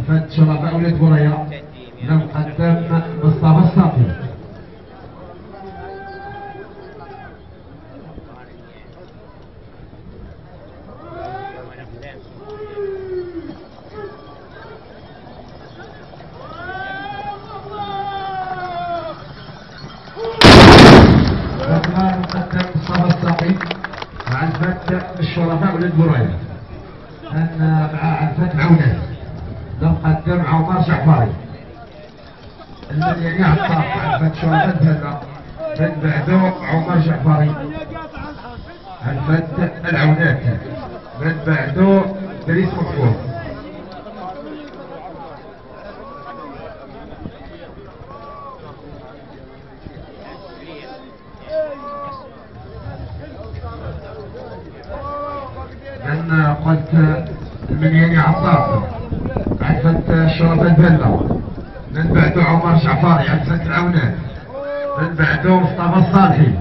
الفت شرفاء ولاد بوريا للمقدم مصطفى الصافي. المقدم مصطفى الصافي مع الفت الشرفاء ولاد بوريا مع الفت العونات المقدم عمر جعفري. الذي يلي على الطرف مع الفت شرفاء الفلا من بعده عمر جعفري. الفت العونات من بعده دريس مغفور. أنا قلت الملياني عطار عفت شرف البلة من بعده عمر جعفري عفت العونات من بعده مصطفى الصالحي.